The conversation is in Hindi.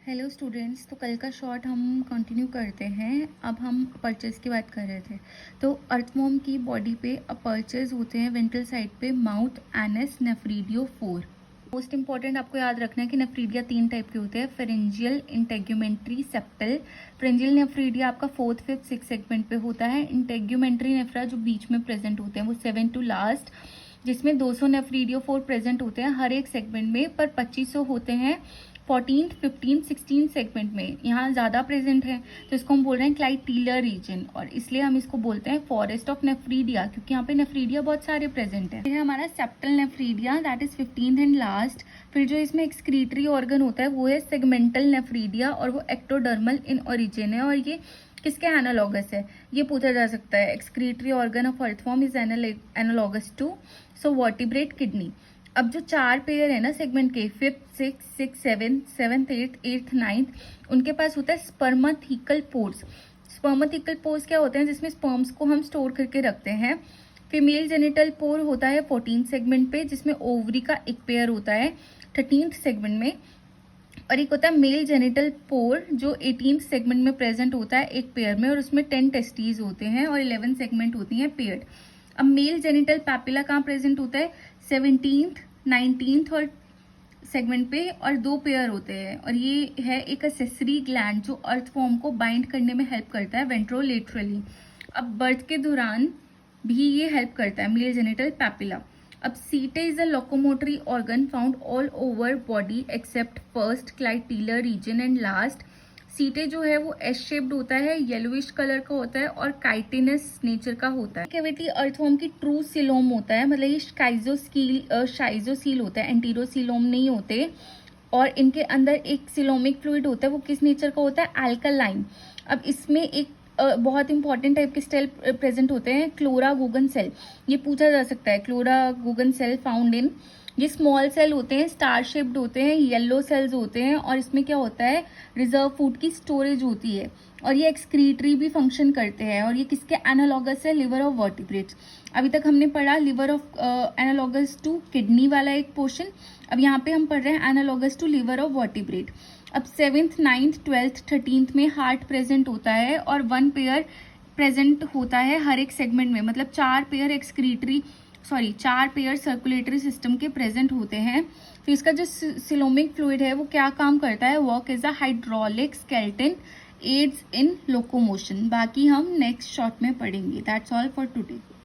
हेलो स्टूडेंट्स, तो कल का शॉर्ट हम कंटिन्यू करते हैं। अब हम पर्चेस की बात कर रहे थे। तो अर्थवॉर्म की बॉडी पे पर्चेस होते हैं वेंट्रल साइड पे, माउथ, एनस, नेफ्रीडियो 4। मोस्ट इंपॉर्टेंट आपको याद रखना है कि नेफ्रीडिया 3 टाइप के होते हैं, pharyngeal, integumentary, septal. Pharyngeal nephridia आपका 4th, 5th, 6th सेगमेंट पे होता है। इंटेग्यूमेंट्री नेफ्रा जो बीच में प्रेजेंट होते हैं वो 7 टू लास्ट, जिसमें 200 नेफ्रीडियो 4 प्रेजेंट होते हैं हर एक सेगमेंट में, पर 2500 होते हैं 14th, 15th, 16th सेगमेंट में। यहाँ ज़्यादा प्रेजेंट है तो इसको हम बोल रहे हैं क्लाइटीलर रीजन, और इसलिए हम इसको बोलते हैं फॉरेस्ट ऑफ नेफ्रीडिया, क्योंकि यहाँ पे नेफ्रीडिया बहुत सारे प्रेजेंट है। ये है हमारा septal nephridia, that is 15th and last. फिर जो इसमें एक्सक्रीटरी ऑर्गन होता है वो है सेगमेंटल नेफ्रीडिया, और वो एक्टोडर्मल इन ओरिजिन है। और ये किसके एनालॉगस है ये पूछा जा सकता है। Excretory organ of earthworm is analogous to vertebrate kidney. अब जो 4 पेयर है ना सेगमेंट के, 5th, 6th, 7th, 8th, 9th, उनके पास होता है स्पर्माथिकल पोर्स। स्पर्माथिकल पोर्स क्या होते हैं? जिसमें स्पर्म्स को हम स्टोर करके रखते हैं। फीमेल जेनिटल पोर होता है 14th सेगमेंट पे, जिसमें ओवरी का एक पेयर होता है 13th सेगमेंट में। और एक होता है मेल जेनिटल पोर जो 18th सेगमेंट में प्रेजेंट होता है एक पेयर में, और उसमें 10 टेस्टीज होते हैं और 11 सेगमेंट होती हैं पेयर्ड। अब मेल जेनिटल पैपिला कहाँ प्रेजेंट होता है? 17th, 19th और सेगमेंट पे, और 2 पेयर होते हैं। और ये है एक एसेसरी ग्लैंड जो अर्थवॉर्म को बाइंड करने में हेल्प करता है वेंट्रोलेटरली। अब बर्थ के दौरान भी ये हेल्प करता है, मेल जेनिटल पैपिला। अब setae is a locomotory organ found all over body except first clitellar region and last. Setae जो है वो एस शेप्ड होता है, येलोइश कलर का होता है और काइटिनस नेचर का होता है। कैविटी अर्थवॉर्म की ट्रू सिलोम होता है, मतलब ये शाइजोसील होता है, एंटीरोसिलोम नहीं होते। और इनके अंदर एक सिलोमिक फ्लूइड होता है, वो किस नेचर का होता है? अल्कलाइन। अब इसमें एक बहुत इंपॉर्टेंट टाइप के सेल प्रेजेंट होते हैं, क्लोरा गुगन सेल। ये पूछा जा सकता है, क्लोरा गुगन सेल फाउंड इन। ये स्मॉल सेल होते हैं, स्टार शेप्ड होते हैं, येलो सेल्स होते हैं, और इसमें क्या होता है? रिजर्व फूड की स्टोरेज होती है। और ये एक्सक्रीटरी भी फंक्शन करते हैं। और ये किसके एनालॉगस है? Liver of vertebrates. अभी तक हमने पढ़ा liver of analogous to kidney वाला एक पोर्शन। अब यहाँ पे हम पढ़ रहे हैं analogous to liver of vertebrate. अब 7th, 9th, 12th, 13th में हार्ट प्रेजेंट होता है, और 1 पेयर प्रेजेंट होता है हर एक सेगमेंट में, मतलब 4 पेयर सर्कुलेटरी सिस्टम के प्रेजेंट होते हैं। तो इसका जो सिलोमिक फ्लूइड है वो क्या काम करता है? Work as a hydraulic skeleton, aids in locomotion. बाकी हम नेक्स्ट शॉर्ट में पढ़ेंगे। That's all for today.